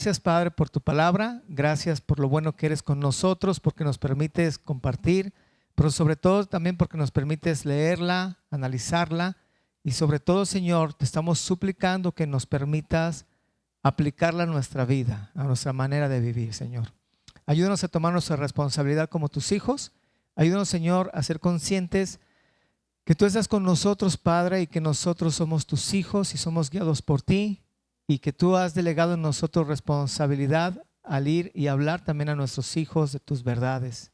Gracias, Padre, por tu palabra. Gracias por lo bueno que eres con nosotros, porque nos permites compartir, pero sobre todo también porque nos permites leerla, analizarla y sobre todo, Señor, te estamos suplicando que nos permitas aplicarla a nuestra vida, a nuestra manera de vivir, Señor. Ayúdanos a tomar nuestra responsabilidad como tus hijos. Ayúdanos, Señor, a ser conscientes que tú estás con nosotros, Padre, y que nosotros somos tus hijos y somos guiados por ti, y que tú has delegado en nosotros responsabilidad al ir y hablar también a nuestros hijos de tus verdades.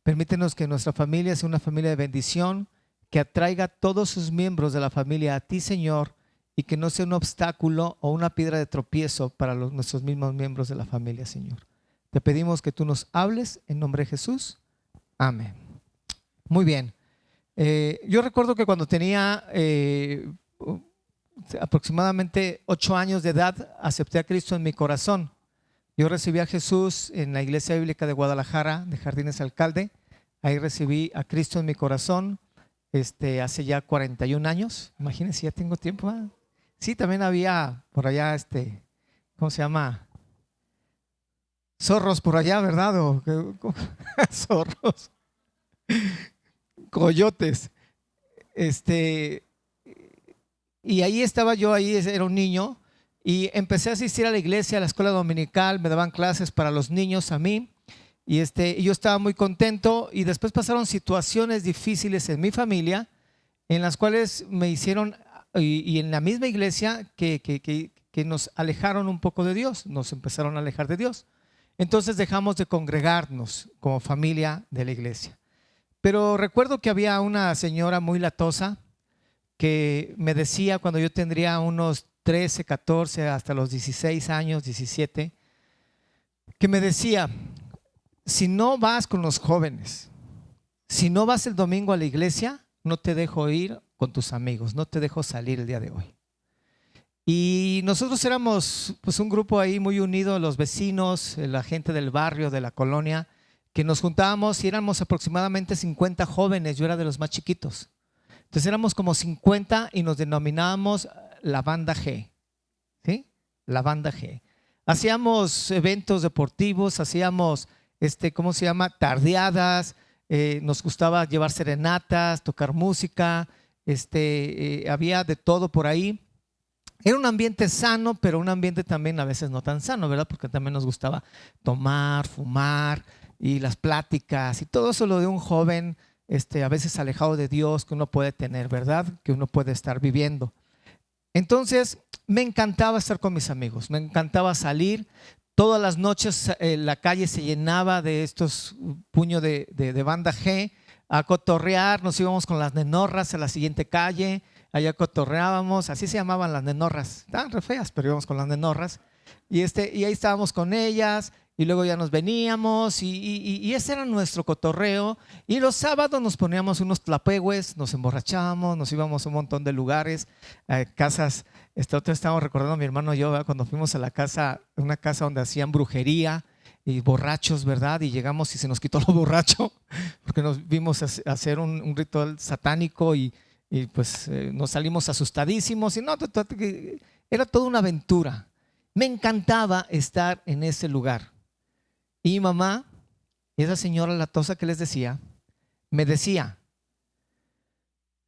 Permítenos que nuestra familia sea una familia de bendición, que atraiga a todos sus miembros de la familia a ti, Señor, y que no sea un obstáculo o una piedra de tropiezo para nuestros mismos miembros de la familia, Señor. Te pedimos que tú nos hables en nombre de Jesús. Amén. Muy bien. Yo recuerdo que cuando tenía aproximadamente 8 años de edad, acepté a Cristo en mi corazón. Yo recibí a Jesús en la Iglesia Bíblica de Guadalajara, de Jardines Alcalde. Ahí recibí a Cristo en mi corazón hace ya 41 años. Imagínense, ya tengo tiempo. ¿Eh? Sí, también había por allá, ¿cómo se llama? Zorros por allá, ¿verdad? Zorros, coyotes. Y ahí estaba yo, ahí era un niño, y empecé a asistir a la iglesia, a la escuela dominical, me daban clases para los niños a mí, y yo estaba muy contento. Y después pasaron situaciones difíciles en mi familia, en las cuales me hicieron, y en la misma iglesia, que nos alejaron un poco de Dios, nos empezaron a alejar de Dios. Entonces dejamos de congregarnos como familia de la iglesia. Pero recuerdo que había una señora muy latosa que me decía cuando yo tendría unos 13, 14, hasta los 16 años, 17, que me decía: si no vas con los jóvenes, si no vas el domingo a la iglesia, no te dejo ir con tus amigos, no te dejo salir el día de hoy. Y nosotros éramos pues un grupo ahí muy unido, los vecinos, la gente del barrio, de la colonia, que nos juntábamos y éramos aproximadamente 50 jóvenes. Yo era de los más chiquitos. Entonces éramos como 50 y nos denominábamos la banda G, ¿sí? La banda G. Hacíamos eventos deportivos, hacíamos, ¿cómo se llama? Tardeadas, nos gustaba llevar serenatas, tocar música, había de todo por ahí. Era un ambiente sano, pero un ambiente también a veces no tan sano, ¿verdad? Porque también nos gustaba tomar, fumar y las pláticas y todo eso lo de un joven a veces alejado de Dios que uno puede tener, ¿verdad? Que uno puede estar viviendo. Entonces me encantaba estar con mis amigos, me encantaba salir. Todas las noches la calle se llenaba de estos puños de banda G a cotorrear. Nos íbamos con las nenorras a la siguiente calle, allá cotorreábamos, así se llamaban las nenorras, estaban re feas, pero íbamos con las nenorras y ahí estábamos con ellas. Y luego ya nos veníamos y ese era nuestro cotorreo. Y los sábados nos poníamos unos tlapehues, nos emborrachábamos, nos íbamos a un montón de lugares, casas. Otra estábamos recordando a mi hermano y yo, ¿verdad? Cuando fuimos a la casa, una casa donde hacían brujería y borrachos, ¿verdad? Y llegamos y se nos quitó lo borracho porque nos vimos hacer un ritual satánico y pues nos salimos asustadísimos. Y no, era toda una aventura. Me encantaba estar en ese lugar. Y mi mamá, esa señora latosa que les decía, me decía: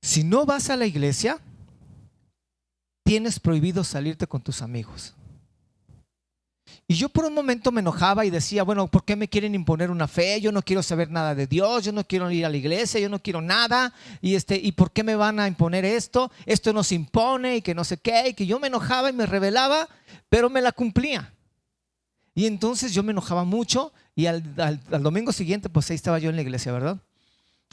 si no vas a la iglesia, tienes prohibido salirte con tus amigos. Y yo por un momento me enojaba y decía: bueno, ¿por qué me quieren imponer una fe? Yo no quiero saber nada de Dios, yo no quiero ir a la iglesia, yo no quiero nada. ¿Y por qué me van a imponer esto? Esto nos impone y que no sé qué. Y que yo me enojaba y me rebelaba, pero me la cumplía. Y entonces yo me enojaba mucho y al domingo siguiente pues ahí estaba yo en la iglesia, ¿verdad?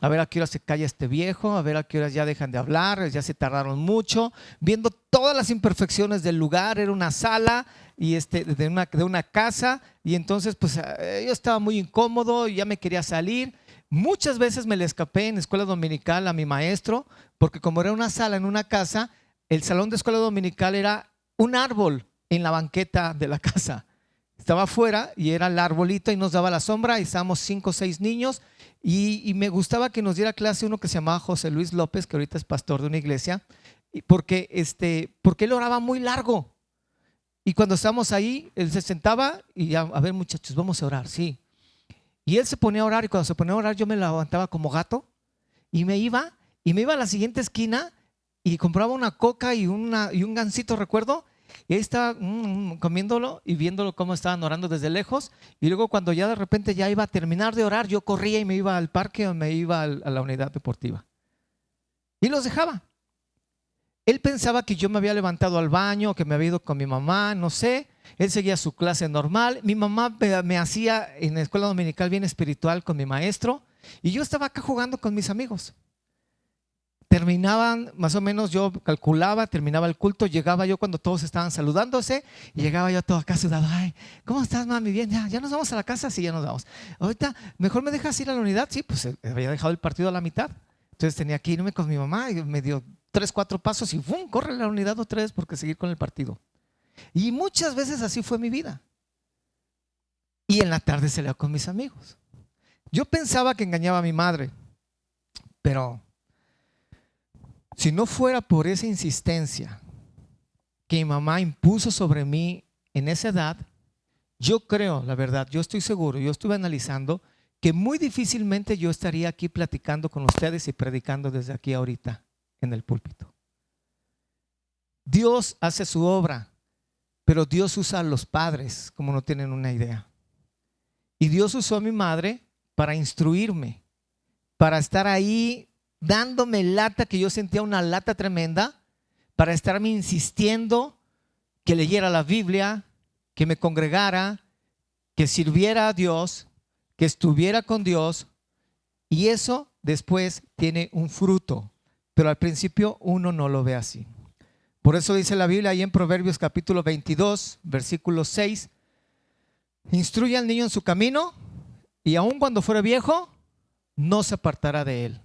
A ver a qué hora se calla este viejo, a ver a qué horas ya dejan de hablar, ya se tardaron mucho, viendo todas las imperfecciones del lugar. Era una sala y de una casa, y entonces pues yo estaba muy incómodo y ya me quería salir. Muchas veces me le escapé en escuela dominical a mi maestro, porque como era una sala en una casa, el salón de escuela dominical era un árbol en la banqueta de la casa. Estaba afuera y era el arbolito y nos daba la sombra y estábamos 5 o 6 niños y me gustaba que nos diera clase uno que se llamaba José Luis López, que ahorita es pastor de una iglesia, porque él oraba muy largo Y cuando estábamos ahí, él se sentaba y ya, a ver muchachos, vamos a orar, sí. Y él se ponía a orar y cuando se ponía a orar yo me levantaba como gato y me iba a la siguiente esquina y compraba una coca y un gansito, recuerdo. Y ahí estaba comiéndolo y viéndolo cómo estaban orando desde lejos. Y luego cuando ya de repente ya iba a terminar de orar, yo corría y me iba al parque o me iba a la unidad deportiva. Y los dejaba. Él pensaba que yo me había levantado al baño, que me había ido con mi mamá, no sé. Él seguía su clase normal. Mi mamá me hacía en la escuela dominical bien espiritual con mi maestro. Y yo estaba acá jugando con mis amigos. Terminaban, más o menos yo calculaba, terminaba el culto, llegaba yo cuando todos estaban saludándose y llegaba yo todo acá sudado. Ay, ¿cómo estás, mami? Bien, ya nos vamos a la casa, sí, ya nos vamos. Ahorita, ¿mejor me dejas ir a la unidad? Sí, pues había dejado el partido a la mitad. Entonces tenía que irme con mi mamá y me dio 3, 4 pasos y ¡fum! Corre a la unidad otra vez porque seguir con el partido. Y muchas veces así fue mi vida. Y en la tarde salía con mis amigos. Yo pensaba que engañaba a mi madre, pero si no fuera por esa insistencia que mi mamá impuso sobre mí en esa edad, yo creo, la verdad, yo estoy seguro, yo estuve analizando que muy difícilmente yo estaría aquí platicando con ustedes y predicando desde aquí ahorita en el púlpito. Dios hace su obra, pero Dios usa a los padres como no tienen una idea. Y Dios usó a mi madre para instruirme, para estar ahí dándome lata, que yo sentía una lata tremenda, para estarme insistiendo que leyera la Biblia, que me congregara, que sirviera a Dios, que estuviera con Dios. Y eso después tiene un fruto, pero al principio uno no lo ve así. Por eso dice la Biblia ahí en Proverbios capítulo 22, versículo 6, instruye al niño en su camino y aun cuando fuere viejo, no se apartará de él.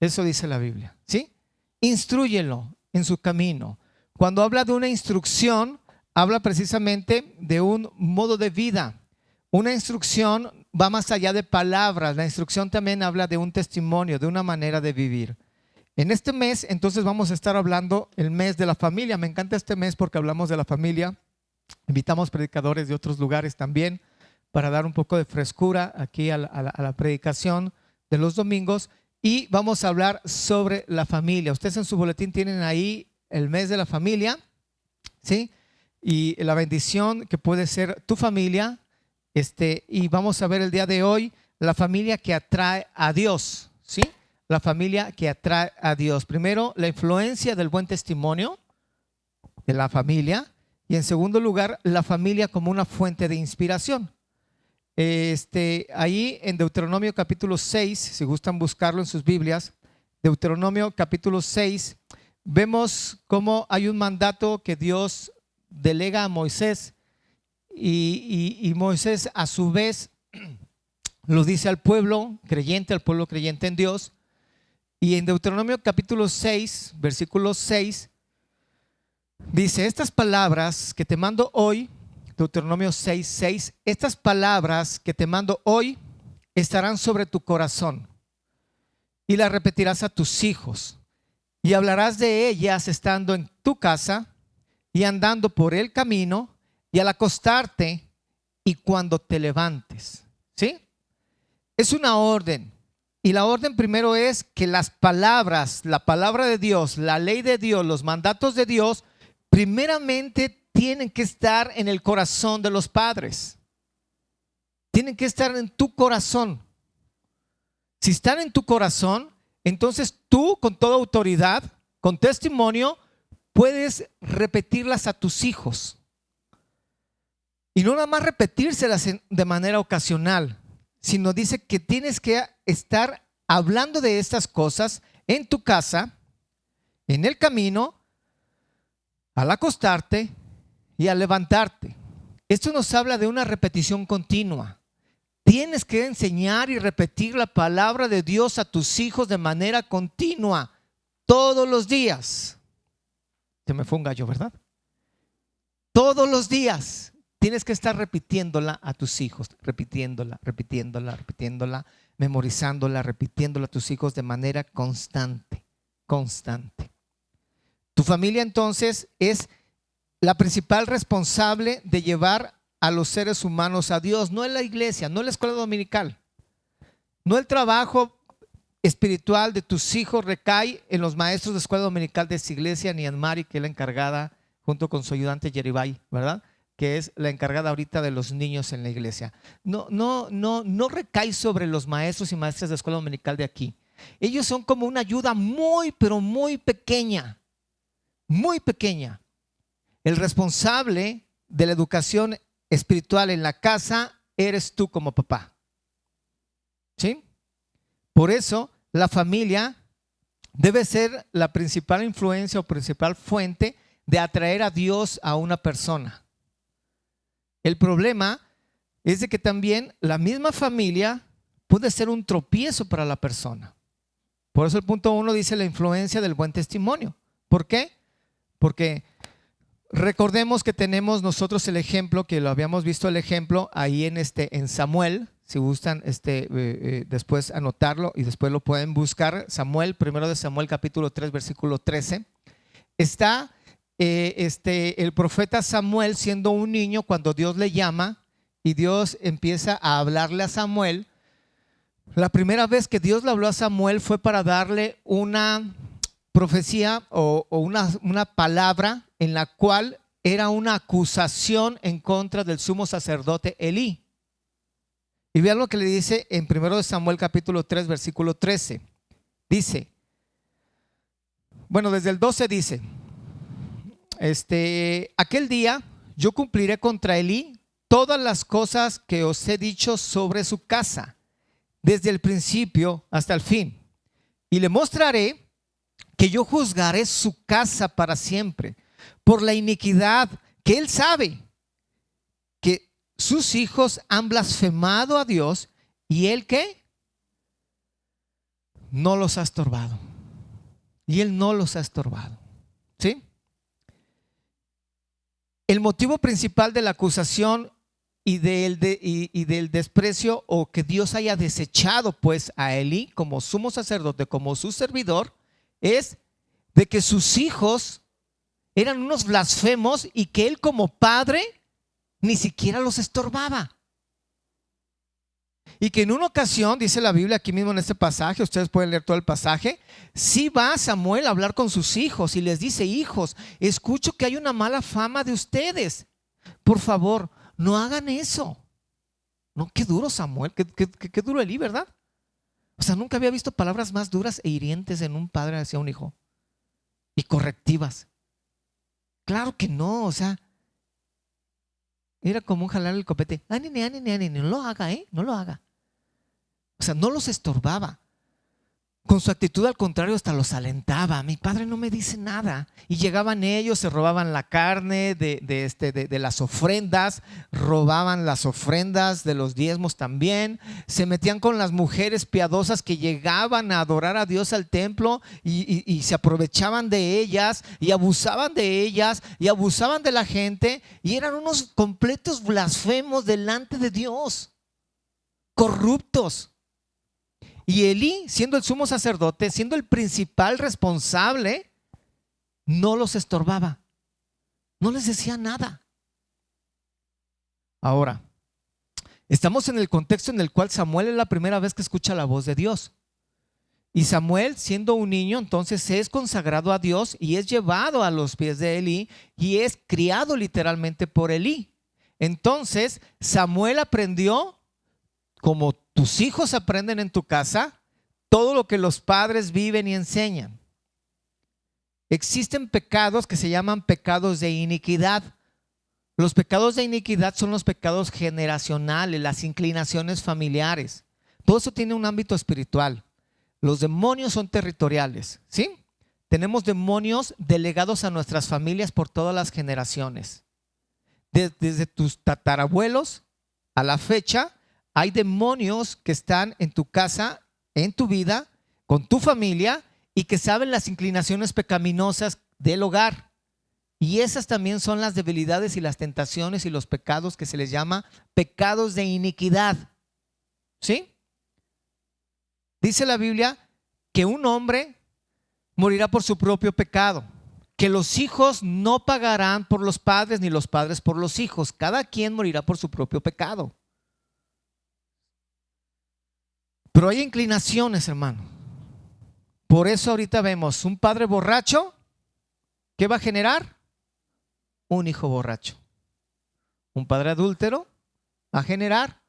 Eso dice la Biblia, ¿sí? Instrúyelo en su camino. Cuando habla de una instrucción, habla precisamente de un modo de vida. Una instrucción va más allá de palabras. La instrucción también habla de un testimonio, de una manera de vivir. En este mes, entonces, vamos a estar hablando el mes de la familia. Me encanta este mes porque hablamos de la familia. Invitamos predicadores de otros lugares también para dar un poco de frescura aquí a la predicación de los domingos. Y vamos a hablar sobre la familia. Ustedes en su boletín tienen ahí el mes de la familia, ¿sí? Y la bendición que puede ser tu familia. Y vamos a ver el día de hoy la familia que atrae a Dios, ¿sí? La familia que atrae a Dios. Primero, la influencia del buen testimonio de la familia. Y en segundo lugar, la familia como una fuente de inspiración. Ahí en Deuteronomio capítulo 6, si gustan buscarlo en sus Biblias, Deuteronomio capítulo 6, vemos cómo hay un mandato que Dios delega a Moisés y Moisés a su vez lo dice al pueblo creyente en Dios. Y en Deuteronomio capítulo 6, versículo 6, dice: estas palabras que te mando hoy, Deuteronomio 6:6, estas palabras que te mando hoy estarán sobre tu corazón y las repetirás a tus hijos y hablarás de ellas estando en tu casa y andando por el camino y al acostarte y cuando te levantes. ¿Sí? Es una orden. Y la orden primero es que las palabras, la palabra de Dios, la ley de Dios, los mandatos de Dios, primeramente tienen que estar en el corazón de los padres. Tienen que estar en tu corazón. Si están en tu corazón, entonces tú con toda autoridad, con testimonio, puedes repetirlas a tus hijos. Y no nada más repetírselas de manera ocasional, sino dice que tienes que estar hablando de estas cosas en tu casa, en el camino, al acostarte y al levantarte. Esto nos habla de una repetición continua. Tienes que enseñar y repetir la palabra de Dios a tus hijos de manera continua, todos los días. Se me fue un gallo, ¿verdad? Todos los días tienes que estar repitiéndola a tus hijos, repitiéndola, memorizándola, repitiéndola a tus hijos de manera constante. Tu familia entonces es la principal responsable de llevar a los seres humanos a Dios. No es la iglesia, no es la escuela dominical. No el trabajo espiritual de tus hijos recae en los maestros de escuela dominical de esta iglesia, ni en Mari, que es la encargada, junto con su ayudante Yeribay, ¿verdad? Que es la encargada ahorita de los niños en la iglesia. No recae sobre los maestros y maestras de escuela dominical de aquí. Ellos son como una ayuda muy, pero muy pequeña, muy pequeña. El responsable de la educación espiritual en la casa eres tú como papá. ¿Sí? Por eso la familia debe ser la principal influencia o principal fuente de atraer a Dios a una persona. El problema es de que también la misma familia puede ser un tropiezo para la persona. Por eso el punto 1 dice la influencia del buen testimonio. ¿Por qué? Porque recordemos que tenemos nosotros el ejemplo, que lo habíamos visto el ejemplo ahí en Samuel. Si gustan después anotarlo y después lo pueden buscar. Samuel, primero de Samuel capítulo 3 versículo 13. Está el profeta Samuel siendo un niño cuando Dios le llama y Dios empieza a hablarle a Samuel. La primera vez que Dios le habló a Samuel fue para darle una profecía o una palabra en la cual era una acusación en contra del sumo sacerdote Elí. Y vean lo que le dice en 1 Samuel capítulo 3 versículo 13. Dice, bueno, desde el 12 dice, aquel día yo cumpliré contra Elí todas las cosas que os he dicho sobre su casa, desde el principio hasta el fin. Y le mostraré que yo juzgaré su casa para siempre por la iniquidad que él sabe que sus hijos han blasfemado a Dios y él ¿qué? No los ha estorbado. Y él no los ha estorbado. ¿Sí? El motivo principal de la acusación y del desprecio, o que Dios haya desechado pues a Elí como sumo sacerdote, como su servidor, es de que sus hijos eran unos blasfemos y que él como padre ni siquiera los estorbaba. Y que en una ocasión, dice la Biblia aquí mismo en este pasaje, ustedes pueden leer todo el pasaje, sí va Samuel a hablar con sus hijos y les dice: hijos, escucho que hay una mala fama de ustedes, por favor, no hagan eso. No, qué duro Samuel, qué duro Elí, ¿verdad? O sea, nunca había visto palabras más duras e hirientes en un padre hacia un hijo, y correctivas. Claro que no, o sea, era como un jalar el copete. No lo haga, no lo haga. O sea, no los estorbaba. Con su actitud, al contrario, hasta los alentaba. Mi padre no me dice nada. Y llegaban ellos, se robaban la carne de las ofrendas, robaban las ofrendas de los diezmos también. Se metían con las mujeres piadosas que llegaban a adorar a Dios al templo y se aprovechaban de ellas y abusaban de ellas y abusaban de la gente. Y eran unos completos blasfemos delante de Dios, corruptos. Y Elí, siendo el sumo sacerdote, siendo el principal responsable, no los estorbaba, no les decía nada. Ahora, estamos en el contexto en el cual Samuel es la primera vez que escucha la voz de Dios. Y Samuel, siendo un niño, entonces es consagrado a Dios y es llevado a los pies de Elí y es criado literalmente por Elí. Entonces Samuel aprendió, como tus hijos aprenden en tu casa, todo lo que los padres viven y enseñan. Existen pecados que se llaman pecados de iniquidad. Los pecados de iniquidad son los pecados generacionales, las inclinaciones familiares. Todo eso tiene un ámbito espiritual. Los demonios son territoriales, ¿sí? Tenemos demonios delegados a nuestras familias por todas las generaciones. Desde tus tatarabuelos a la fecha, hay demonios que están en tu casa, en tu vida, con tu familia, y que saben las inclinaciones pecaminosas del hogar. Y esas también son las debilidades y las tentaciones y los pecados que se les llama pecados de iniquidad. ¿Sí? Dice la Biblia que un hombre morirá por su propio pecado, que los hijos no pagarán por los padres ni los padres por los hijos. Cada quien morirá por su propio pecado. Pero hay inclinaciones, hermano. Por eso ahorita vemos un padre borracho. ¿Qué va a generar? Un hijo borracho. Un padre adúltero va a generar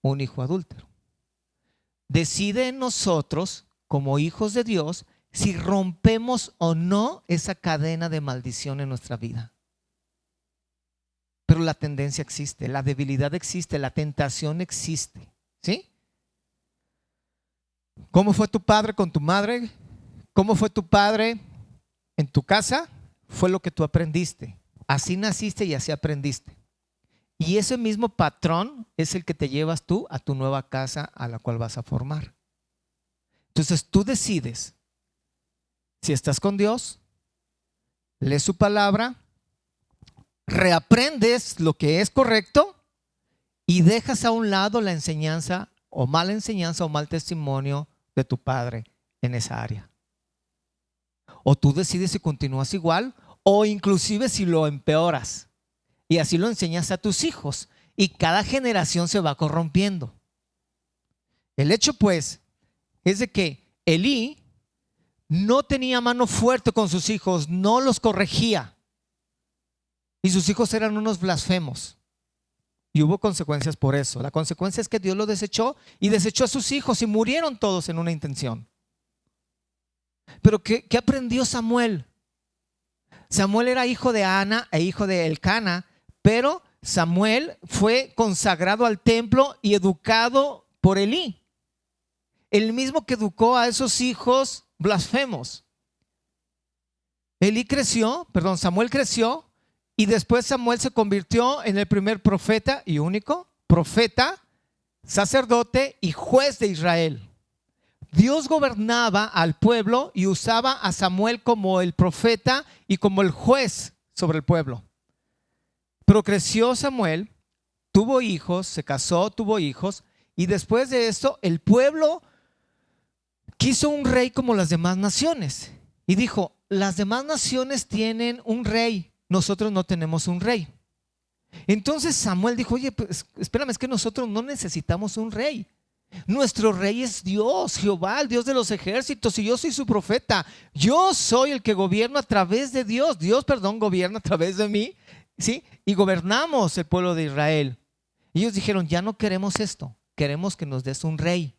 un hijo adúltero. Decide en nosotros, como hijos de Dios, si rompemos o no esa cadena de maldición en nuestra vida. Pero la tendencia existe, la debilidad existe, la tentación existe. ¿Sí? ¿Cómo fue tu padre con tu madre? ¿Cómo fue tu padre en tu casa? Fue lo que tú aprendiste. Así naciste y así aprendiste. Y ese mismo patrón es el que te llevas tú a tu nueva casa a la cual vas a formar. Entonces tú decides si estás con Dios, lees su palabra, reaprendes lo que es correcto y dejas a un lado la enseñanza o mal testimonio de tu padre en esa área. O tú decides si continúas igual o inclusive si lo empeoras. Y así lo enseñas a tus hijos y cada generación se va corrompiendo. El hecho pues es de que Elí no tenía mano fuerte con sus hijos, no los corregía. Y sus hijos eran unos blasfemos. Y hubo consecuencias por eso. La consecuencia es que Dios lo desechó y desechó a sus hijos y murieron todos en una intención. Pero ¿qué aprendió Samuel? Samuel era hijo de Ana e hijo de Elcana, pero Samuel fue consagrado al templo y educado por Elí, el mismo que educó a esos hijos blasfemos. Samuel creció y después Samuel se convirtió en el primer profeta y único profeta, sacerdote y juez de Israel. Dios gobernaba al pueblo y usaba a Samuel como el profeta y como el juez sobre el pueblo. Pero creció Samuel, tuvo hijos, se casó, tuvo hijos, y después de esto el pueblo quiso un rey como las demás naciones. Y dijo, las demás naciones tienen un rey, nosotros no tenemos un rey. Entonces Samuel dijo, oye, pues, espérame, es que nosotros no necesitamos un rey. Nuestro rey es Dios, Jehová, el Dios de los ejércitos, y yo soy su profeta. Yo soy el que gobierno a través de Dios. Gobierna a través de mí, ¿sí? Y gobernamos el pueblo de Israel. Y ellos dijeron, ya no queremos esto, queremos que nos des un rey.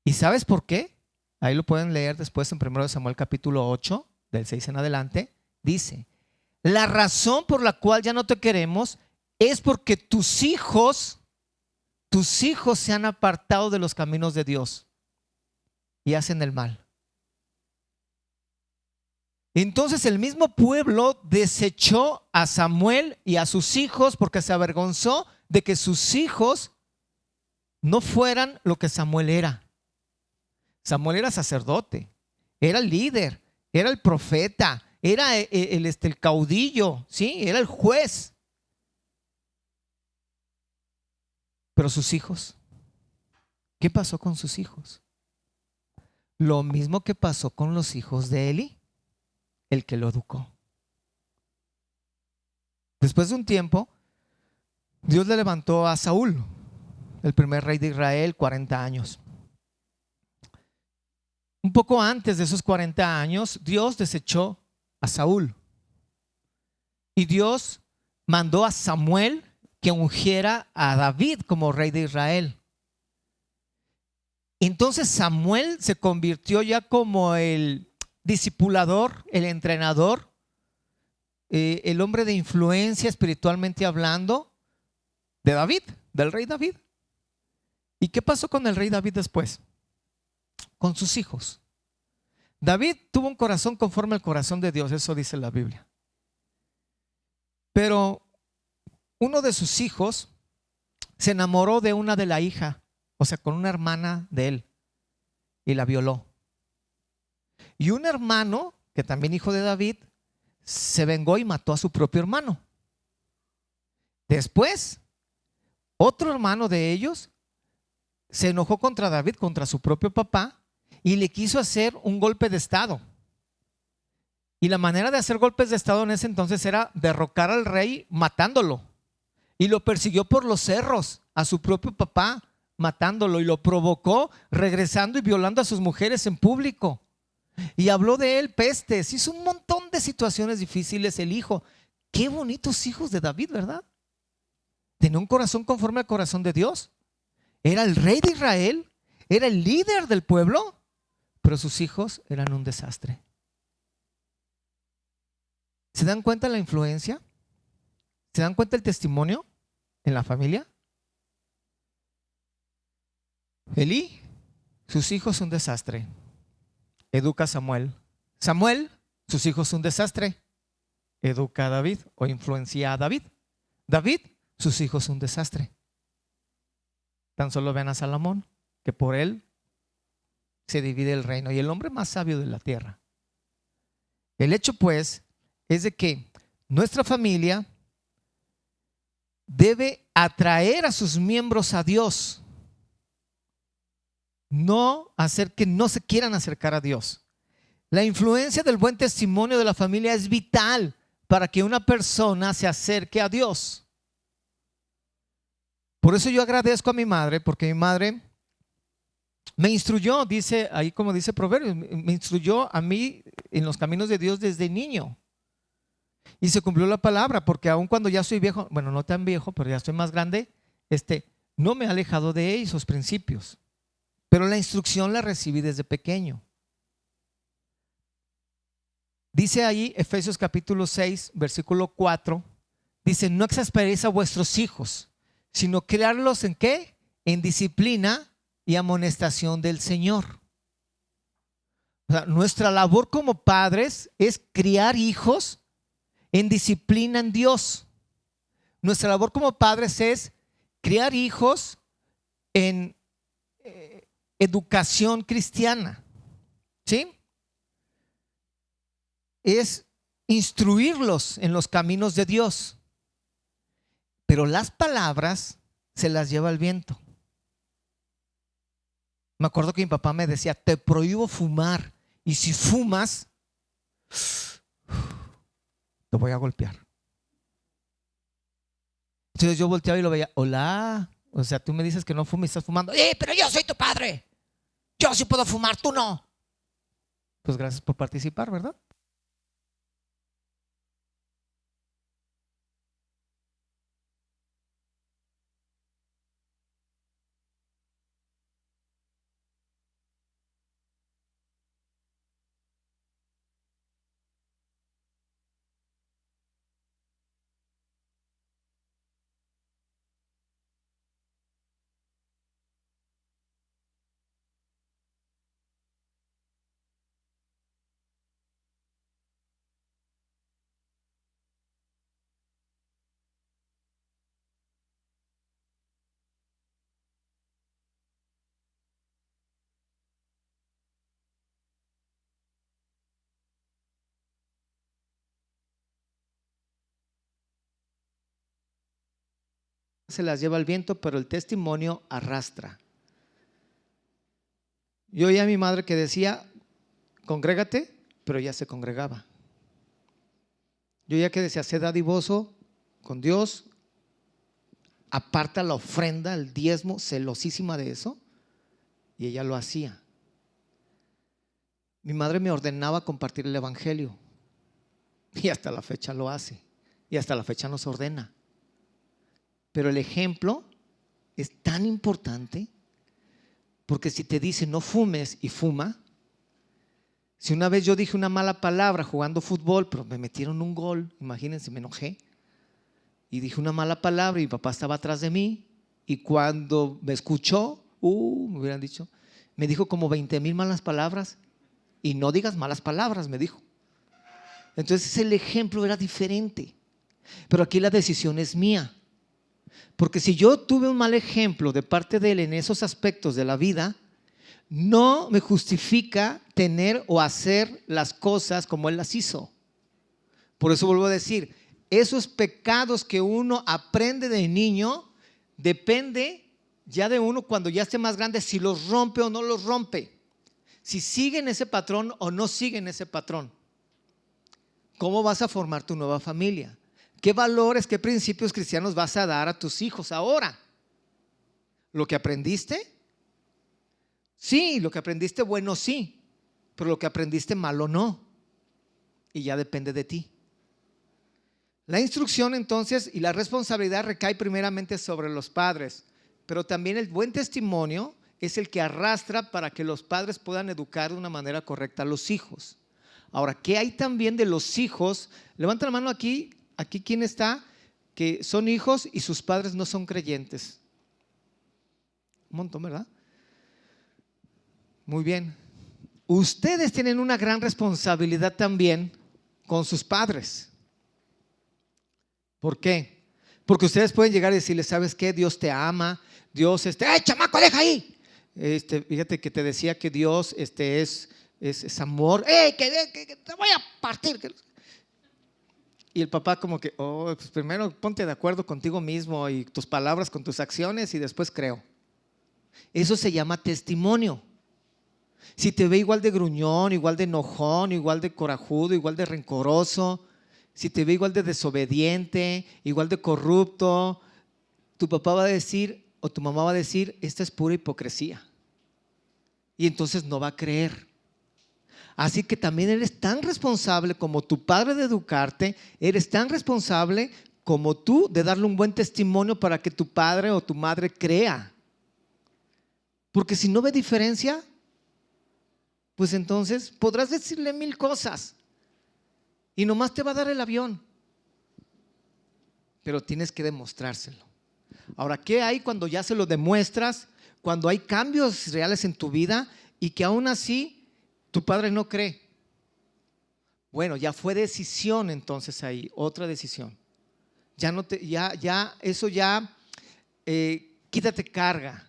¿Y sabes por qué? Ahí lo pueden leer después en 1 Samuel capítulo 8, del 6 en adelante. Dice, la razón por la cual ya no te queremos es porque tus hijos se han apartado de los caminos de Dios y hacen el mal. Entonces el mismo pueblo desechó a Samuel y a sus hijos porque se avergonzó de que sus hijos no fueran lo que Samuel era. Samuel era sacerdote, era el líder, era el profeta, era el caudillo, ¿sí? Era el juez. Pero sus hijos, ¿qué pasó con sus hijos? Lo mismo que pasó con los hijos de Elí, el que lo educó. Después de un tiempo, Dios le levantó a Saúl, el primer rey de Israel, 40 años. Un poco antes de esos 40 años, Dios desechó a Saúl. Y Dios mandó a Samuel que ungiera a David como rey de Israel. Entonces Samuel se convirtió ya como el discipulador, el entrenador, el hombre de influencia espiritualmente hablando de David, del rey David. ¿Y qué pasó con el rey David después? Con sus hijos. David tuvo un corazón conforme al corazón de Dios, eso dice la Biblia. Pero uno de sus hijos se enamoró de una de la hija, o sea, con una hermana de él, y la violó. Y un hermano, que también hijo de David, se vengó y mató a su propio hermano. Después, otro hermano de ellos se enojó contra David, contra su propio papá, y le quiso hacer un golpe de estado. Y la manera de hacer golpes de estado en ese entonces era derrocar al rey matándolo. Y lo persiguió por los cerros a su propio papá, matándolo, y lo provocó regresando y violando a sus mujeres en público. Y habló de él pestes, hizo un montón de situaciones difíciles el hijo. Qué bonitos hijos de David, ¿verdad? Tenía un corazón conforme al corazón de Dios. Era el rey de Israel, era el líder del pueblo, pero sus hijos eran un desastre. ¿Se dan cuenta la influencia? ¿Se dan cuenta el testimonio en la familia? Elí, sus hijos un desastre. Educa a Samuel. Samuel, sus hijos un desastre. Educa a David o influencia a David. David, sus hijos un desastre. Tan solo vean a Salomón, que por él se divide el reino y el hombre más sabio de la tierra. El hecho pues es de que nuestra familia debe atraer a sus miembros a Dios, no hacer que no se quieran acercar a Dios. La influencia del buen testimonio de la familia es vital para que una persona se acerque a Dios. Por eso yo agradezco a mi madre, porque mi madre me instruyó, dice ahí como dice Proverbios, me instruyó a mí en los caminos de Dios desde niño. Y se cumplió la palabra, porque aun cuando ya soy viejo, bueno, no tan viejo, pero ya estoy más grande, no me he alejado de esos principios. Pero la instrucción la recibí desde pequeño. Dice ahí Efesios capítulo 6, versículo 4, dice: no exasperéis a vuestros hijos, sino criarlos ¿en qué? En disciplina y amonestación del Señor. O sea, nuestra labor como padres es criar hijos en disciplina en Dios. Nuestra labor como padres es criar hijos en educación cristiana, ¿sí? Es instruirlos en los caminos de Dios. Pero las palabras se las lleva el viento. Me acuerdo que mi papá me decía: te prohíbo fumar, y si fumas te voy a golpear. Entonces yo volteaba y lo veía: hola, o sea, tú me dices que no fumes y estás fumando. Pero yo soy tu padre, yo sí puedo fumar, tú no. Pues gracias por participar, ¿verdad? Se las lleva el viento, pero el testimonio arrastra. Yo oía a mi madre que decía: congrégate, pero ella se congregaba. Yo oía que decía: sé dadivoso con Dios, aparta la ofrenda, el diezmo, celosísima de eso, y ella lo hacía. Mi madre me ordenaba compartir el evangelio, y hasta la fecha lo hace, y hasta la fecha nos ordena. Pero el ejemplo es tan importante, porque si te dice no fumes y fuma. Si una vez yo dije una mala palabra jugando fútbol, pero me metieron un gol, imagínense, me enojé y dije una mala palabra y mi papá estaba atrás de mí, y cuando me escuchó, me hubieran dicho, me dijo como 20,000 malas palabras, y no digas malas palabras, me dijo. Entonces el ejemplo era diferente, pero aquí la decisión es mía. Porque si yo tuve un mal ejemplo de parte de él en esos aspectos de la vida, no me justifica tener o hacer las cosas como él las hizo. Por eso vuelvo a decir, esos pecados que uno aprende de niño, depende ya de uno cuando ya esté más grande, si los rompe o no los rompe, si siguen ese patrón o no siguen ese patrón. ¿cómo vas a formar tu nueva familia? ¿Qué valores, qué principios cristianos vas a dar a tus hijos ahora? ¿Lo que aprendiste? Sí, lo que aprendiste bueno sí, pero lo que aprendiste malo no. Y ya depende de ti. La instrucción entonces y la responsabilidad recae primeramente sobre los padres, pero también el buen testimonio es el que arrastra para que los padres puedan educar de una manera correcta a los hijos. Ahora, ¿qué hay también de los hijos? Levanta la mano aquí quién está, que son hijos y sus padres no son creyentes. Un montón, ¿verdad? Muy bien. Ustedes tienen una gran responsabilidad también con sus padres. ¿Por qué? Porque ustedes pueden llegar y decirles, ¿sabes qué? Dios te ama, Dios chamaco, deja ahí. Fíjate que te decía que Dios es amor. Que te voy a partir. Y el papá como que, pues primero ponte de acuerdo contigo mismo y tus palabras con tus acciones y después creo. Eso se llama testimonio. Si te ve igual de gruñón, igual de enojón, igual de corajudo, igual de rencoroso, si te ve igual de desobediente, igual de corrupto, tu papá va a decir o tu mamá va a decir, esta es pura hipocresía. Y entonces no va a creer. Así que también eres tan responsable como tu padre de educarte, eres tan responsable como tú de darle un buen testimonio para que tu padre o tu madre crea. Porque si no ve diferencia, pues entonces podrás decirle 1000 cosas y nomás te va a dar el avión, pero tienes que demostrárselo. Ahora, ¿qué hay cuando ya se lo demuestras? Cuando hay cambios reales en tu vida y que aún así tu padre no cree. Bueno, ya fue decisión entonces ahí, otra decisión. Quítate carga.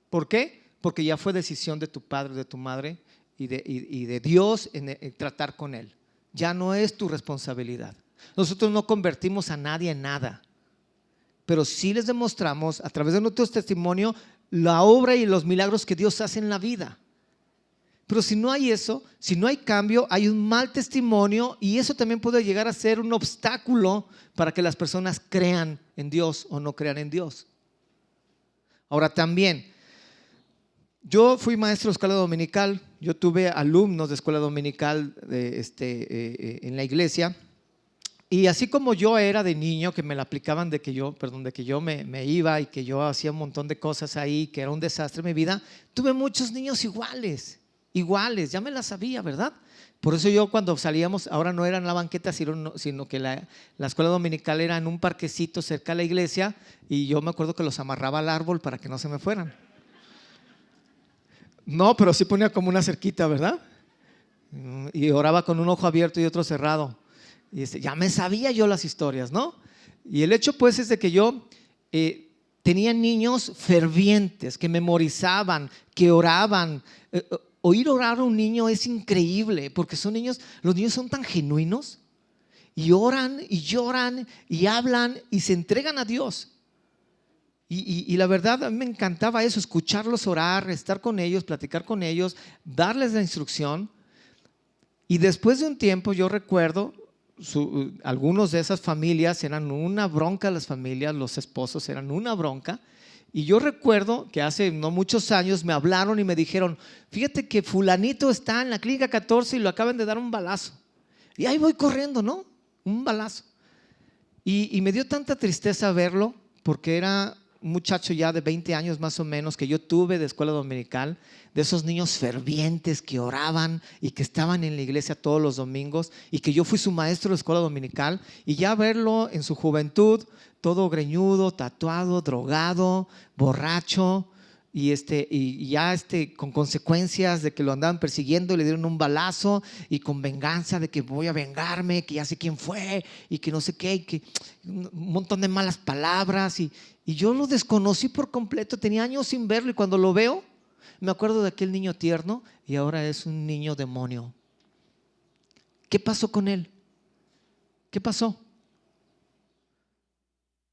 ¿Por qué? Porque ya fue decisión de tu padre, de tu madre y de Dios en tratar con él. Ya no es tu responsabilidad. Nosotros no convertimos a nadie en nada, pero sí les demostramos a través de nuestro testimonio la obra y los milagros que Dios hace en la vida. Pero si no hay eso, si no hay cambio, hay un mal testimonio y eso también puede llegar a ser un obstáculo para que las personas crean en Dios o no crean en Dios. Ahora también, yo fui maestro de escuela dominical, yo tuve alumnos de escuela dominical en la iglesia y así como yo era de niño que me la aplicaban de que yo me iba y que yo hacía un montón de cosas ahí, que era un desastre en mi vida, tuve muchos niños iguales, ya me las sabía, ¿verdad? Por eso yo cuando salíamos, ahora no era en la banqueta, sino que la escuela dominical era en un parquecito cerca de la iglesia y yo me acuerdo que los amarraba al árbol para que no se me fueran. No, pero sí ponía como una cerquita, ¿verdad? Y oraba con un ojo abierto y otro cerrado. Y ya me sabía yo las historias, ¿no? Y el hecho pues es de que yo tenía niños fervientes que memorizaban, que oraban. Oír orar a un niño es increíble porque los niños son tan genuinos y oran y lloran y hablan y se entregan a Dios. Y la verdad a mí me encantaba eso, escucharlos orar, estar con ellos, platicar con ellos, darles la instrucción. Y después de un tiempo yo recuerdo, algunos de esas familias eran una bronca, las familias, los esposos eran una bronca. Y yo recuerdo que hace no muchos años me hablaron y me dijeron, fíjate que fulanito está en la clínica 14 y lo acaban de dar un balazo. Y ahí voy corriendo, ¿no? Un balazo. Y me dio tanta tristeza verlo porque era un muchacho ya de 20 años más o menos que yo tuve de escuela dominical, de esos niños fervientes que oraban y que estaban en la iglesia todos los domingos y que yo fui su maestro de escuela dominical y ya verlo en su juventud, todo greñudo, tatuado, drogado, borracho y ya con consecuencias de que lo andaban persiguiendo y le dieron un balazo y con venganza de que voy a vengarme, que ya sé quién fue y que no sé qué, y que un montón de malas palabras y yo lo desconocí por completo, tenía años sin verlo y cuando lo veo me acuerdo de aquel niño tierno y ahora es un niño demonio. ¿Qué pasó con él? ¿Qué pasó?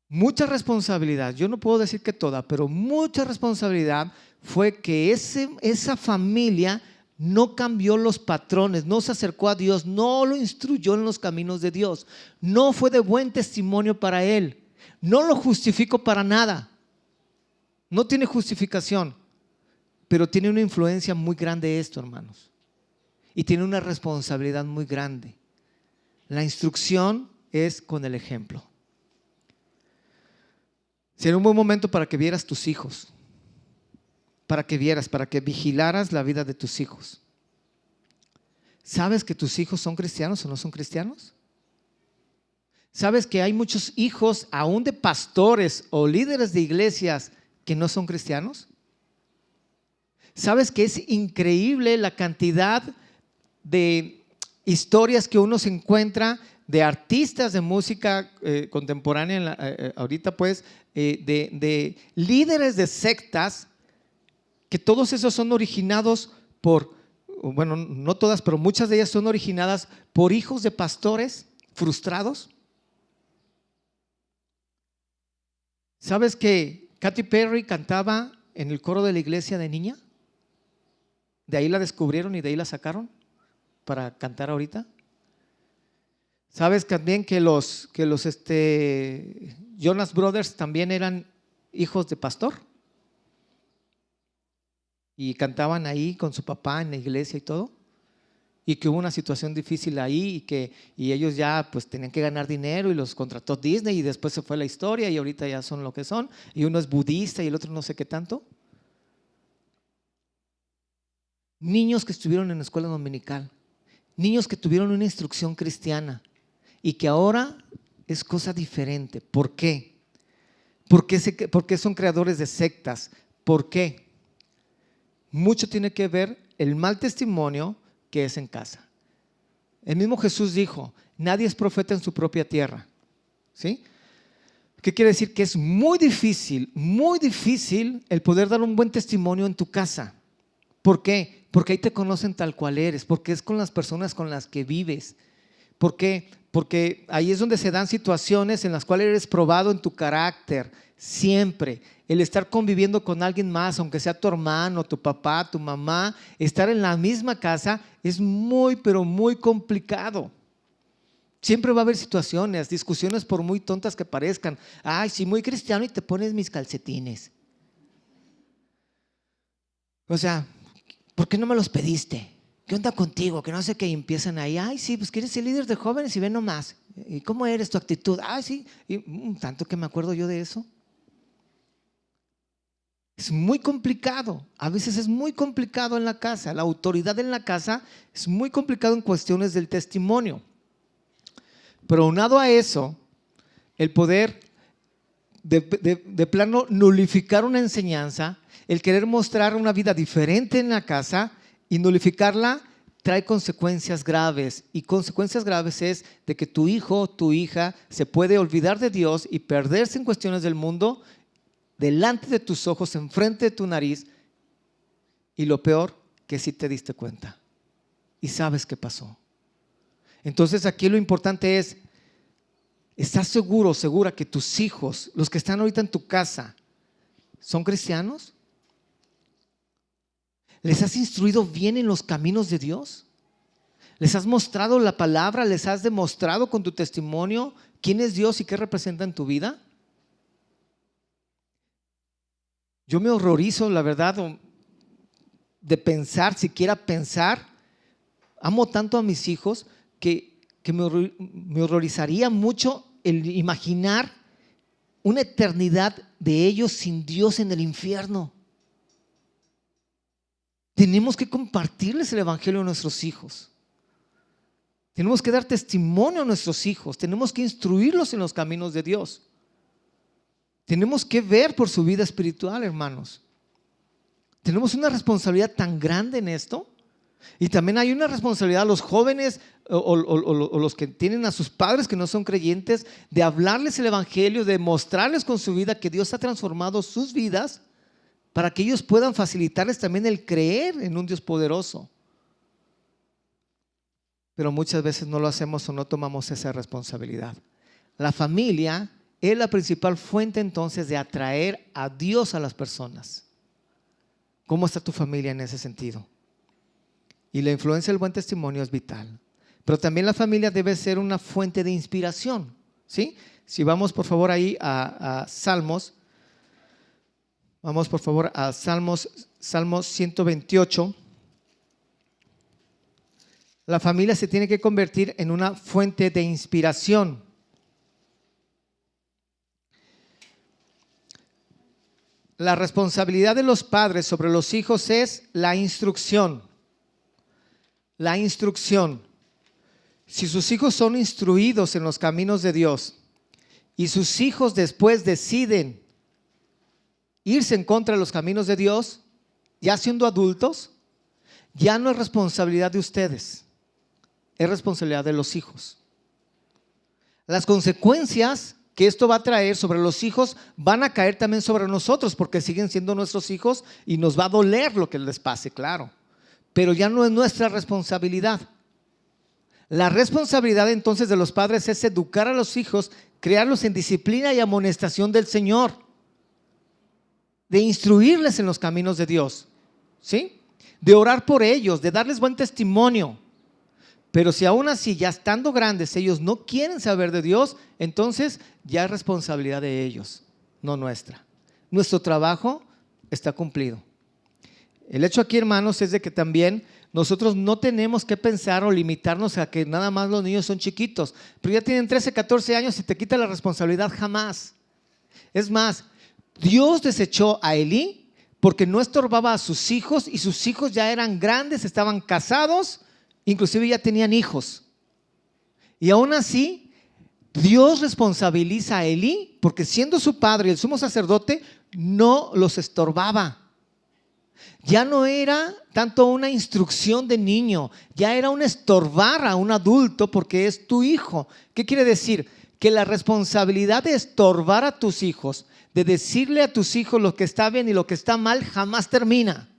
Mucha responsabilidad, yo no puedo decir que toda, pero mucha responsabilidad fue que esa familia no cambió los patrones, no se acercó a Dios, no lo instruyó en los caminos de Dios, no fue de buen testimonio para él, no lo justifico para nada, no tiene justificación, pero tiene una influencia muy grande esto, hermanos, y tiene una responsabilidad muy grande. La instrucción es con el ejemplo. Sería un buen momento para que vieras tus hijos, para que vigilaras la vida de tus hijos. ¿Sabes que tus hijos son cristianos o no son cristianos? ¿Sabes que hay muchos hijos aún de pastores o líderes de iglesias que no son cristianos? ¿Sabes que es increíble la cantidad de historias que uno se encuentra de artistas de música contemporánea ahorita pues, de líderes de sectas, que todos esos son originados por, bueno, no todas, pero muchas de ellas son originadas por hijos de pastores frustrados? ¿Sabes que Katy Perry cantaba en el coro de la iglesia de niña? De ahí la descubrieron y de ahí la sacaron para cantar ahorita. ¿Sabes también que los Jonas Brothers también eran hijos de pastor? Y cantaban ahí con su papá en la iglesia y todo, y que hubo una situación difícil ahí y ellos ya pues tenían que ganar dinero y los contrató Disney y después se fue la historia y ahorita ya son lo que son, y uno es budista y el otro no sé qué tanto. Niños que estuvieron en la escuela dominical, niños que tuvieron una instrucción cristiana y que ahora es cosa diferente. ¿Por qué? ¿Por qué son creadores de sectas? ¿Por qué? Mucho tiene que ver el mal testimonio que es en casa. El mismo Jesús dijo: nadie es profeta en su propia tierra. ¿Sí? ¿Qué quiere decir? Que es muy difícil el poder dar un buen testimonio en tu casa. ¿Por qué? Porque ahí te conocen tal cual eres, porque es con las personas con las que vives. ¿Por qué? Porque ahí es donde se dan situaciones en las cuales eres probado en tu carácter. Siempre el estar conviviendo con alguien más, aunque sea tu hermano, tu papá, tu mamá, estar en la misma casa es muy, pero muy complicado. Siempre va a haber situaciones, discusiones por muy tontas que parezcan. Ay, sí, muy cristiano y te pones mis calcetines. O sea, ¿por qué no me los pediste? ¿Qué onda contigo? Que no sé qué, y empiezan ahí. Ay, sí, pues quieres ser líder de jóvenes y ve nomás. ¿Y cómo eres, tu actitud? Ay, sí, y tanto que me acuerdo yo de eso. Es muy complicado, a veces es muy complicado en la casa, la autoridad en la casa es muy complicado en cuestiones del testimonio. Pero aunado a eso, el poder de plano nulificar una enseñanza, el querer mostrar una vida diferente en la casa y nulificarla trae consecuencias graves, y consecuencias graves es de que tu hijo o tu hija se puede olvidar de Dios y perderse en cuestiones del mundo delante de tus ojos, enfrente de tu nariz, y lo peor, que sí te diste cuenta y sabes qué pasó. Entonces aquí lo importante es: ¿estás seguro o segura que tus hijos, los que están ahorita en tu casa, son cristianos? ¿Les has instruido bien en los caminos de Dios? ¿Les has mostrado la palabra? ¿Les has demostrado con tu testimonio quién es Dios y qué representa en tu vida? Yo me horrorizo, la verdad, de pensar, siquiera pensar. Amo tanto a mis hijos que me horrorizaría mucho el imaginar una eternidad de ellos sin Dios en el infierno. Tenemos que compartirles el evangelio a nuestros hijos. Tenemos que dar testimonio a nuestros hijos. Tenemos que instruirlos en los caminos de Dios. Tenemos que ver por su vida espiritual, hermanos. Tenemos una responsabilidad tan grande en esto. Y también hay una responsabilidad a los jóvenes o los que tienen a sus padres que no son creyentes, de hablarles el evangelio, de mostrarles con su vida que Dios ha transformado sus vidas, para que ellos puedan facilitarles también el creer en un Dios poderoso. Pero muchas veces no lo hacemos o no tomamos esa responsabilidad. La familia es la principal fuente entonces de atraer a Dios a las personas. ¿Cómo está tu familia en ese sentido? Y la influencia del buen testimonio es vital. Pero también la familia debe ser una fuente de inspiración, ¿sí? Si vamos por favor ahí a Salmos, vamos por favor a Salmos 128. La familia se tiene que convertir en una fuente de inspiración. La responsabilidad de los padres sobre los hijos es la instrucción. La instrucción. Si sus hijos son instruidos en los caminos de Dios y sus hijos después deciden irse en contra de los caminos de Dios, ya siendo adultos, ya no es responsabilidad de ustedes, es responsabilidad de los hijos. Las consecuencias que esto va a traer sobre los hijos van a caer también sobre nosotros, porque siguen siendo nuestros hijos y nos va a doler lo que les pase, claro, pero ya no es nuestra responsabilidad. La responsabilidad entonces de los padres es educar a los hijos, criarlos en disciplina y amonestación del Señor, de instruirles en los caminos de Dios, ¿sí? De orar por ellos, de darles buen testimonio. Pero si aún así, ya estando grandes, ellos no quieren saber de Dios, entonces ya es responsabilidad de ellos, no nuestra. Nuestro trabajo está cumplido. El hecho aquí, hermanos, es de que también nosotros no tenemos que pensar o limitarnos a que nada más los niños son chiquitos, pero ya tienen 13, 14 años y te quita la responsabilidad jamás. Es más, Dios desechó a Elí porque no estorbaba a sus hijos y sus hijos ya eran grandes, estaban casados, inclusive ya tenían hijos. Y aún así, Dios responsabiliza a Elí porque siendo su padre y el sumo sacerdote, no los estorbaba. Ya no era tanto una instrucción de niño, ya era un estorbar a un adulto porque es tu hijo. ¿Qué quiere decir? Que la responsabilidad de estorbar a tus hijos, de decirle a tus hijos lo que está bien y lo que está mal, jamás termina.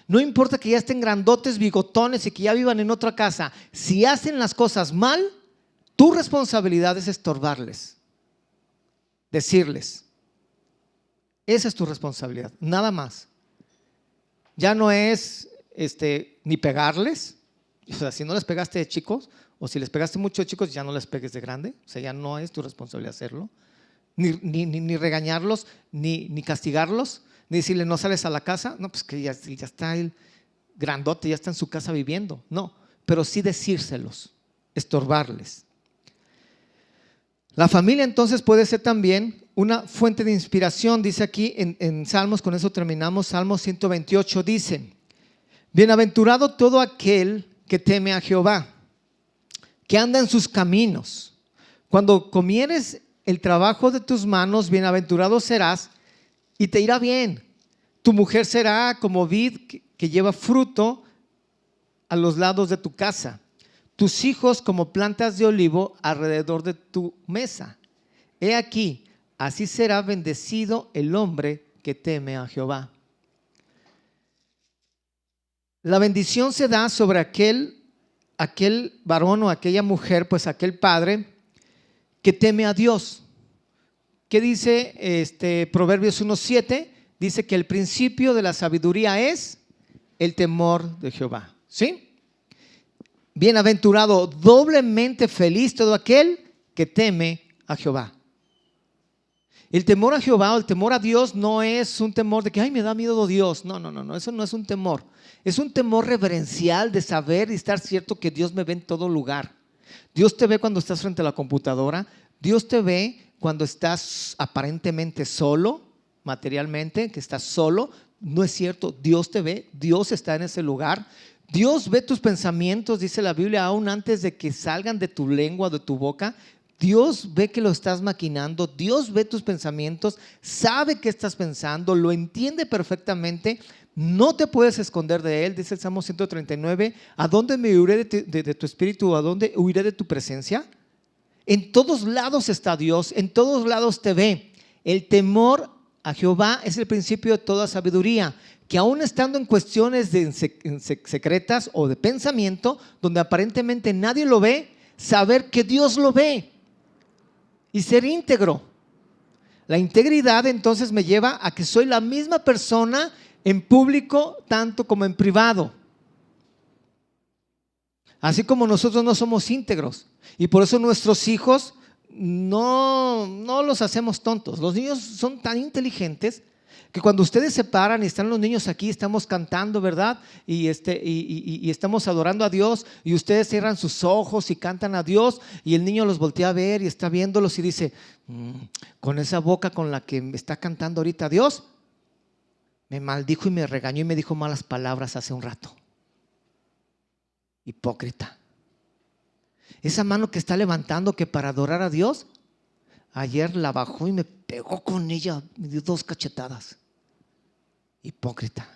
No importa que ya estén grandotes, bigotones y que ya vivan en otra casa. Si hacen las cosas mal, tu responsabilidad es estorbarles, decirles. Esa es tu responsabilidad, nada más. Ya no es ni pegarles, o sea, si no les pegaste de chicos o si les pegaste mucho de chicos, ya no les pegues de grande, o sea, ya no es tu responsabilidad hacerlo, ni regañarlos, ni castigarlos, ni decirle no sales a la casa, no, pues que ya está el grandote, ya está en su casa viviendo, no, pero sí decírselos, estorbarles. La familia entonces puede ser también una fuente de inspiración. Dice aquí en Salmos, con eso terminamos, Salmos 128 dice: bienaventurado todo aquel que teme a Jehová, que anda en sus caminos. Cuando comieres el trabajo de tus manos, bienaventurado serás y te irá bien. Tu mujer será como vid que lleva fruto a los lados de tu casa, tus hijos como plantas de olivo alrededor de tu mesa. He aquí, así será bendecido el hombre que teme a Jehová. La bendición se da sobre aquel varón o aquella mujer, pues aquel padre que teme a Dios. ¿Qué dice Proverbios 1:7? Dice que el principio de la sabiduría es el temor de Jehová, ¿sí? Bienaventurado, doblemente feliz todo aquel que teme a Jehová. El temor a Jehová o el temor a Dios no es un temor de que ay, me da miedo Dios. No, eso no es un temor. Es un temor reverencial de saber y estar cierto que Dios me ve en todo lugar. Dios te ve cuando estás frente a la computadora, Dios te ve cuando estás aparentemente solo, materialmente, que estás solo. No es cierto, Dios te ve, Dios está en ese lugar. Dios ve tus pensamientos, dice la Biblia, aún antes de que salgan de tu lengua, de tu boca. Dios ve que lo estás maquinando, Dios ve tus pensamientos, sabe qué estás pensando, lo entiende perfectamente. No te puedes esconder de Él, dice el Salmo 139. ¿A dónde me huiré de tu espíritu? ¿A dónde huiré de tu presencia? En todos lados está Dios, en todos lados te ve. El temor a Jehová es el principio de toda sabiduría, que aún estando en cuestiones secretas o de pensamiento, donde aparentemente nadie lo ve, saber que Dios lo ve y ser íntegro. La integridad entonces me lleva a que soy la misma persona en público tanto como en privado. Así como nosotros no somos íntegros. Y por eso nuestros hijos no los hacemos tontos. Los niños son tan inteligentes que cuando ustedes se paran y están los niños aquí, estamos cantando, ¿verdad? Y estamos adorando a Dios y ustedes cierran sus ojos y cantan a Dios y el niño los voltea a ver y está viéndolos y dice, con esa boca con la que me está cantando ahorita Dios, me maldijo y me regañó y me dijo malas palabras hace un rato. Hipócrita. Esa mano que está levantando que para adorar a Dios, ayer la bajó y me pegó con ella, me dio 2 cachetadas. Hipócrita.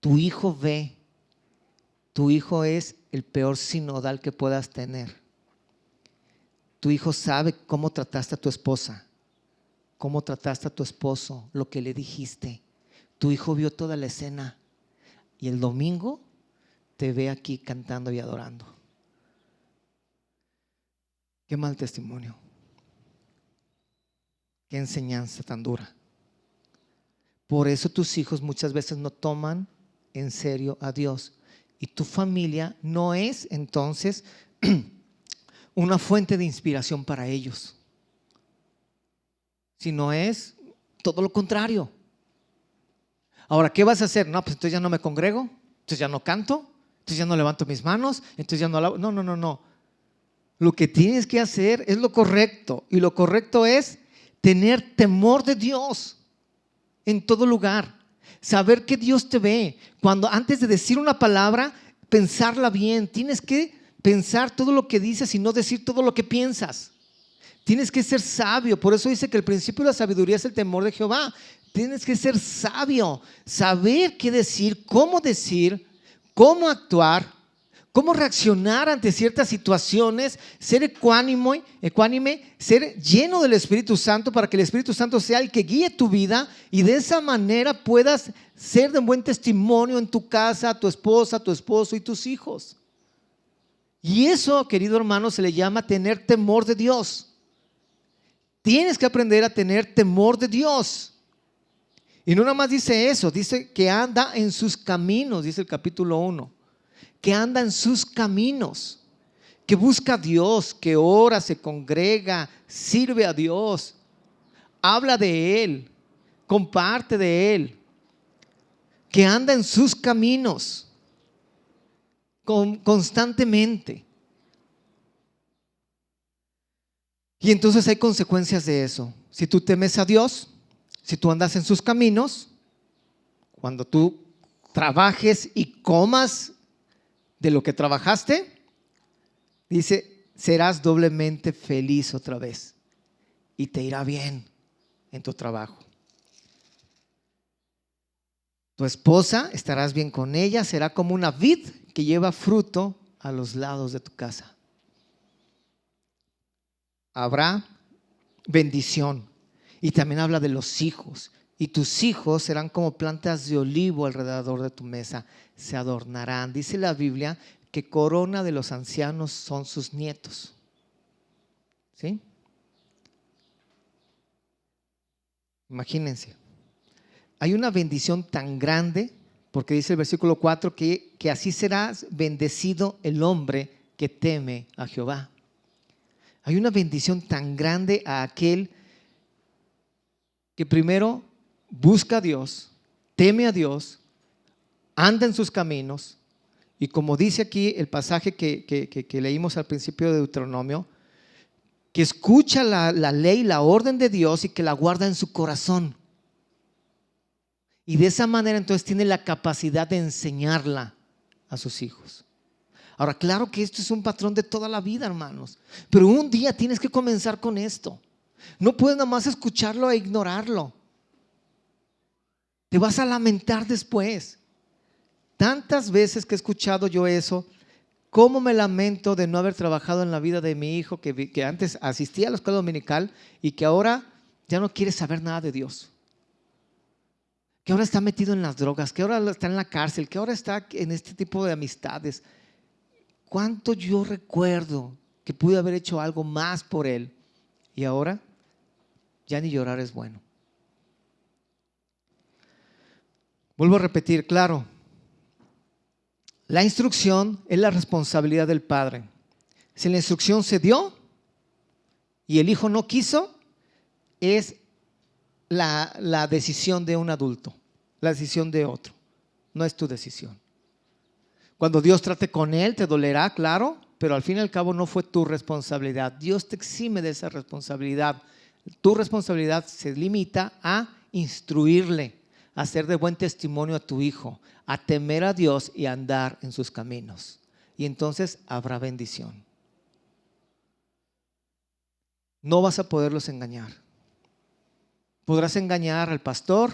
Tu hijo ve, tu hijo es el peor sinodal que puedas tener. Tu hijo sabe cómo trataste a tu esposa, cómo trataste a tu esposo, lo que le dijiste. Tu hijo vio toda la escena y el domingo te ve aquí cantando y adorando. Qué mal testimonio. Qué enseñanza tan dura. Por eso tus hijos muchas veces no toman en serio a Dios y tu familia no es entonces una fuente de inspiración para ellos, sino es todo lo contrario. Ahora, ¿qué vas a hacer? No, pues entonces ya no me congrego, entonces ya no canto, entonces ya no levanto mis manos, entonces ya no alabo. No. Lo que tienes que hacer es lo correcto y lo correcto es tener temor de Dios en todo lugar, saber que Dios te ve. Cuando antes de decir una palabra, pensarla bien. Tienes que pensar todo lo que dices y no decir todo lo que piensas. Tienes que ser sabio. Por eso dice que el principio de la sabiduría es el temor de Jehová. Tienes que ser sabio, saber qué decir, cómo actuar, cómo reaccionar ante ciertas situaciones, ser ecuánime, ser lleno del Espíritu Santo para que el Espíritu Santo sea el que guíe tu vida y de esa manera puedas ser de un buen testimonio en tu casa, tu esposa, tu esposo y tus hijos. Y eso, querido hermano, se le llama tener temor de Dios. Tienes que aprender a tener temor de Dios. Y no nada más dice eso, dice que anda en sus caminos, dice el capítulo 1. Que anda en sus caminos, que busca a Dios, que ora, se congrega, sirve a Dios, habla de Él, comparte de Él, que anda en sus caminos constantemente. Y entonces hay consecuencias de eso. Si tú temes a Dios, si tú andas en sus caminos, cuando tú trabajes y comas de lo que trabajaste, dice, serás doblemente feliz otra vez y te irá bien en tu trabajo. Tu esposa, estarás bien con ella, será como una vid que lleva fruto a los lados de tu casa. Habrá bendición. Y también habla de los hijos. Y tus hijos serán como plantas de olivo alrededor de tu mesa, se adornarán. Dice la Biblia que corona de los ancianos son sus nietos. ¿Sí? Imagínense. Hay una bendición tan grande, porque dice el versículo 4 que así será bendecido el hombre que teme a Jehová. Hay una bendición tan grande a aquel que primero busca a Dios, teme a Dios, anda en sus caminos y como dice aquí el pasaje que leímos al principio de Deuteronomio, que escucha la ley, la orden de Dios y que la guarda en su corazón. Y de esa manera entonces tiene la capacidad de enseñarla a sus hijos. Ahora, claro que esto es un patrón de toda la vida, hermanos, pero un día tienes que comenzar con esto. No puedes nada más escucharlo e ignorarlo. Te vas a lamentar después. Tantas veces que he escuchado yo eso, cómo me lamento de no haber trabajado en la vida de mi hijo que antes asistía a la escuela dominical y que ahora ya no quiere saber nada de Dios. Que ahora está metido en las drogas, que ahora está en la cárcel, que ahora está en este tipo de amistades. ¿Cuánto yo recuerdo que pude haber hecho algo más por él y ahora ya ni llorar es bueno? Vuelvo a repetir, claro, La instrucción es la responsabilidad del padre. Si la instrucción se dio y el hijo no quiso, es la decisión de un adulto, la decisión de otro, no es tu decisión. Cuando Dios trate con él, te dolerá, claro, pero al fin y al cabo no fue tu responsabilidad. Dios te exime de esa responsabilidad. Tu responsabilidad se limita a instruirle, a hacer de buen testimonio a tu hijo, a temer a Dios y a andar en sus caminos. Y entonces habrá bendición. No vas a poderlos engañar. Podrás engañar al pastor,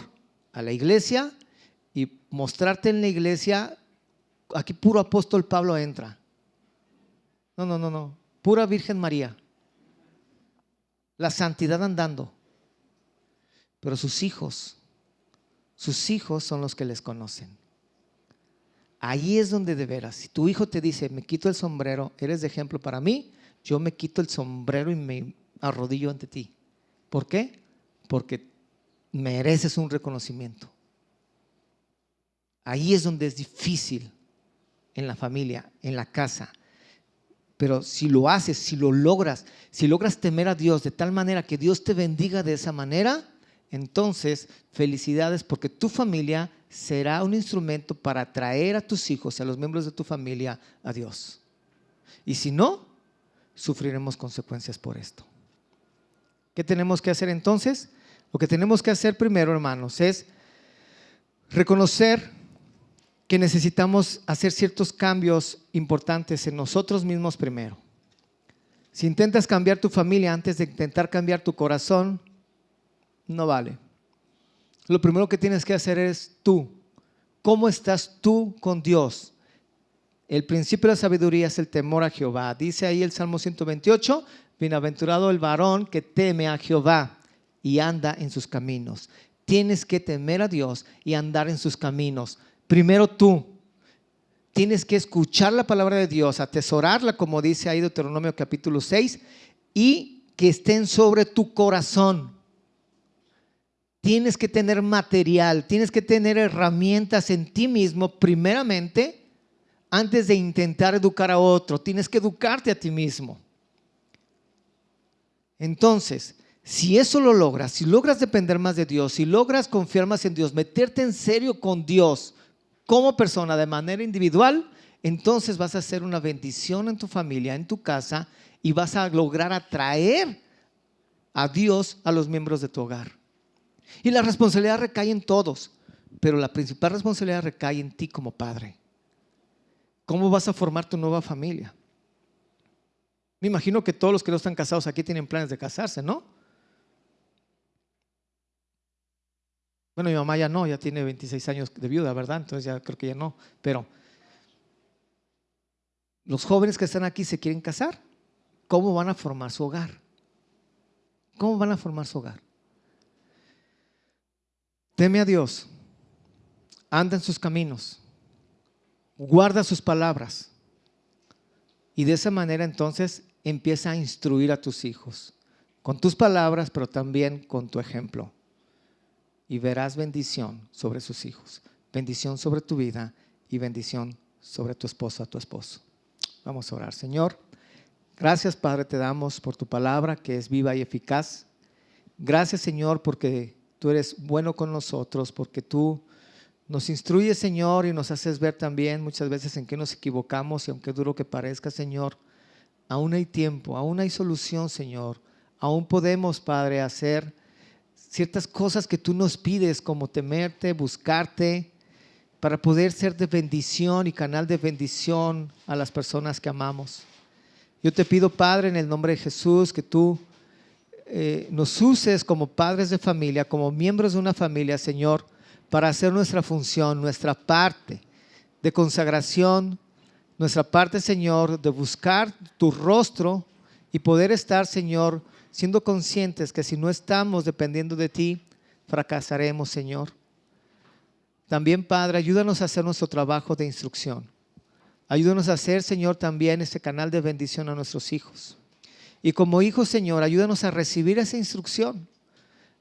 a la iglesia y mostrarte en la iglesia. Aquí puro apóstol Pablo entra. No. Pura Virgen María. La santidad andando. Pero sus hijos son los que les conocen. Ahí es donde de veras, si tu hijo te dice, me quito el sombrero, eres de ejemplo para mí, yo me quito el sombrero y me arrodillo ante ti. ¿Por qué? Porque mereces un reconocimiento. Ahí es donde es difícil en la familia, en la casa. Pero si lo haces, si logras temer a Dios de tal manera que Dios te bendiga de esa manera, entonces felicidades, porque tu familia será un instrumento para atraer a tus hijos y a los miembros de tu familia a Dios. Y si no, sufriremos consecuencias por esto. ¿Qué tenemos que hacer entonces? Lo que tenemos que hacer primero, hermanos, es reconocer que necesitamos hacer ciertos cambios importantes en nosotros mismos primero. Si intentas cambiar tu familia antes de intentar cambiar tu corazón, no vale. Lo primero que tienes que hacer es tú. ¿Cómo estás tú con Dios? El principio de la sabiduría es el temor a Jehová. Dice ahí el Salmo 128, bienaventurado el varón que teme a Jehová y anda en sus caminos. Tienes que temer a Dios y andar en sus caminos. Primero tú. Tienes que escuchar la palabra de Dios, atesorarla, como dice ahí Deuteronomio capítulo 6, y que estén sobre tu corazón. Tienes que tener material, tienes que tener herramientas en ti mismo primeramente antes de intentar educar a otro. Tienes que educarte a ti mismo. Entonces, si eso lo logras, si logras depender más de Dios, si logras confiar más en Dios, meterte en serio con Dios como persona de manera individual, entonces vas a ser una bendición en tu familia, en tu casa, y vas a lograr atraer a Dios a los miembros de tu hogar. Y la responsabilidad recae en todos, pero la principal responsabilidad recae en ti como padre. ¿Cómo vas a formar tu nueva familia? Me imagino que todos los que no están casados aquí tienen planes de casarse, ¿no? Bueno, mi mamá ya no, ya tiene 26 años de viuda, ¿verdad? Entonces ya creo que ya no. Pero los jóvenes que están aquí se quieren casar. ¿Cómo van a formar su hogar? ¿Cómo van a formar su hogar? Teme a Dios, anda en sus caminos, guarda sus palabras, y de esa manera entonces empieza a instruir a tus hijos con tus palabras, pero también con tu ejemplo, y verás bendición sobre sus hijos, bendición sobre tu vida y bendición sobre tu esposa, tu esposo. Vamos a orar. Señor, gracias, Padre, te damos por tu palabra que es viva y eficaz. Gracias, Señor, porque tú eres bueno con nosotros, porque tú nos instruyes, Señor, y nos haces ver también muchas veces en qué nos equivocamos, y aunque duro que parezca, Señor, aún hay tiempo, aún hay solución, Señor. Aún podemos, Padre, hacer ciertas cosas que tú nos pides, como temerte, buscarte, para poder ser de bendición y canal de bendición a las personas que amamos. Yo te pido, Padre, en el nombre de Jesús, que tú nos uses como padres de familia, como miembros de una familia, Señor, para hacer nuestra función, nuestra parte de consagración, nuestra parte, Señor, de buscar tu rostro y poder estar, Señor, siendo conscientes que si no estamos dependiendo de ti, fracasaremos, Señor. También, Padre, ayúdanos a hacer nuestro trabajo de instrucción. Ayúdanos a hacer, Señor, también ese canal de bendición a nuestros hijos. Y como hijos, Señor, ayúdanos a recibir esa instrucción,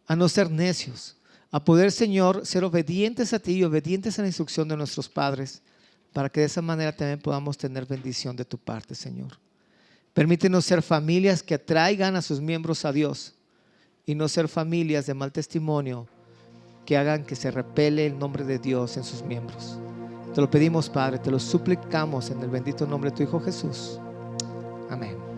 a no ser necios, a poder, Señor, ser obedientes a ti y obedientes a la instrucción de nuestros padres, para que de esa manera también podamos tener bendición de tu parte, Señor. Permítenos ser familias que atraigan a sus miembros a Dios y no ser familias de mal testimonio que hagan que se repele el nombre de Dios en sus miembros. Te lo pedimos, Padre, te lo suplicamos en el bendito nombre de tu Hijo Jesús. Amén.